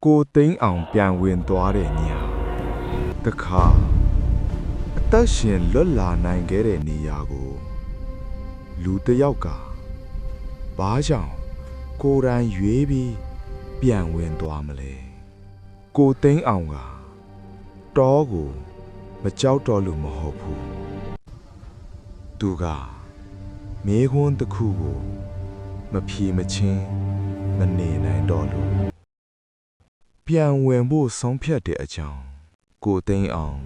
ကိုသိန်းအောင်ပြန်ဝင်သွားတဲ့ညတခါအသက်ရှင်လွတ်လာနိုင်ခဲ့တဲ့နေရာကိုလူတစ်ယောက်ကဘာကြောင့်ကိုယ်တိုင်ရွေးပြီးပြန်ဝင်သွားမလဲကိုသိန်းအောင်ကတောကိုမကြောက်တော့လို့မဟုတ်ဘူးသူကမေးခွန်းတစ်ခုကိုမဖြေမချင်းမနေနိုင်တော့လို့ပြန်ဝင်ဖို့ဆုံးဖြတ်တဲ့အကြောင်းကိုသိန်းအောင်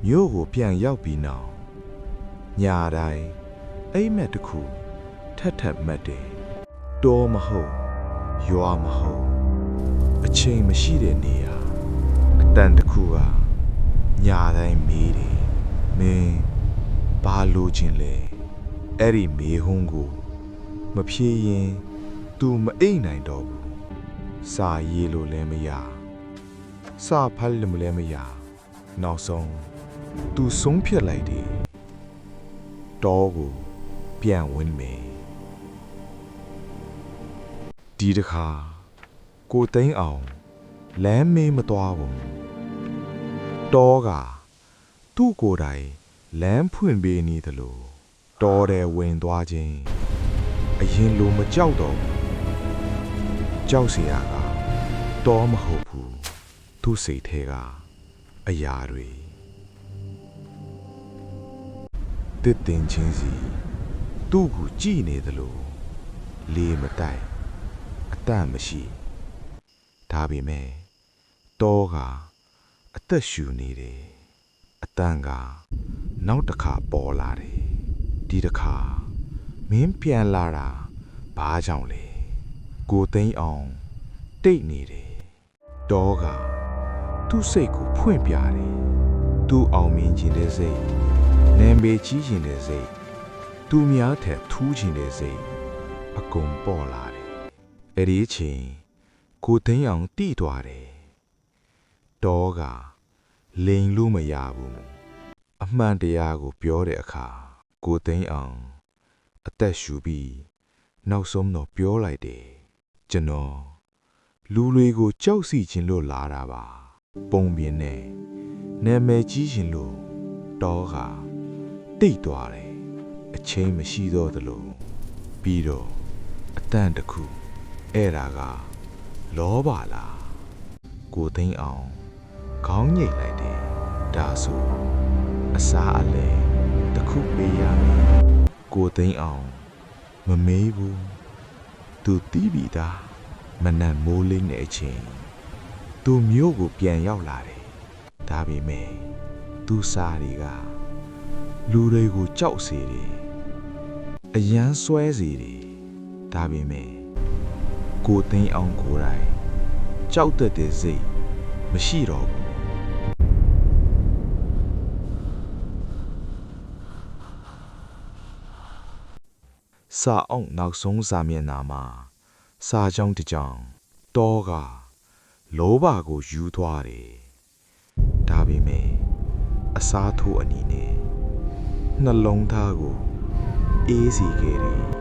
မြို့ကိုပြန်ရောက်ပြီးနောက်ညတိုင်းအိမ်မက်တစ်ခုထပ်ထပ်မှတ်တယ်တောမဟုတ်ရွာမဟုတ်အချိန်မရှိတဲ့နေရာအတန်တစ်ခုကညတိုင်းမေးတယ်မင်းဘာလို့ချင်းလဲအဲ့ဒီမေးခွန်းကိုမဖြေရင် तू မအိပ်နိုင်တော့ဘူးစာရေးလို့လည်းမရစာဖတ်လို့လည်းမရနောက်ဆုံး तू ဆုံးဖြတ်လိုက်တယ်တောကိုပြန်ဝင်မယ်ဒီတစ်ခါကိုသိန်းအောင်လမ်းမေးမသွားဘူးတောကသူ့ကိုယ်တိုင်လမ်းဖွင့်ပေးနေသလိုတောထဲဝင်သွားခြင်းအရင်လိုမကြောက်တော့ဘူးကြောက်เสียကတောမဟုတ်ဘူးသူ့စိတ်ထဲကအရာတွေတစ်တင်ချင်းစီသူ့ကိုကြည့်နေသလိုလေမတိုက်အတန့်မရှိဒါပေမဲ့တောကအသက်ရှူနေတယ်အတန့်ကနောက်တစ်ခါပေါ်လာတယ်ဒီတစ်ခါမင်းပြန်လာတာဘာကြောင့်လဲကိုသိန်းအောင်တိတ်နေတယ်တောကသူ့စိတ်ကိုဖွင့်ပြတယ်သူ့အောင်မြင်ခြင်းတဲ့စိတ်နာမည်ကြီးခြင်းတဲ့စိတ်သူများထက်ထူးခြင်းတဲ့စိတ်အကုန်ပေါ်လာတယ်အဲ့ဒီအချိန်ကိုသိန်းအောင်တိသွားတယ်တောကလိန်လို့မရဘူးအမှန်တရားကိုပြောတဲ့အခါကိုသိန်းအောင်အသက်ရှူပြီးနောက်ဆုံးတော့ပြောလိုက်တယ်ကျွန်တော်လူတွေကိုကြောက်စီခြင်းလို့လာတာပါပုံပြင်းနဲ့နာမည်ကြီးခြင်းလို့တောကတိတ်သွားတယ်အချိန်မရှိတော့သလိုပြီးတော့အတန့်တစ်ခုအဲ့ဒါကလောဘလားကိုသိန်းအောင်ခေါင်းညိတ်လိုက်တယ်ဒါဆိုအစားအလဲတစ်ခုပေးရမယ်ကိုသိန်းအောင်မမေးဘူးသူတီးပြီးသားမနက်မိုးလင်းတဲ့အချိန်သူမြို့ကိုပြန်ရောက်လာတယ်ဒါပေမဲ့သူစားတွေကလူတွေကိုကြောက်စေတယ်အယမ်းဆွဲစေတယ်ဒါပေမဲ့ကိုသိန်းအောင်ကိုယ်တိုင်ကြောက်တတ်တဲ့စိတ်မရှိတော့ဘူးစာအောင်နောက်ဆုံးစာမျက်နှာမှာစာကြောင်းတစ်ကြောင်းတောကလောဘကိုယူသွားတယ်ဒါပေမဲ့အစားထိုးအနေနဲ့နှလုံးသားကိုအေးစီခဲ့တယ်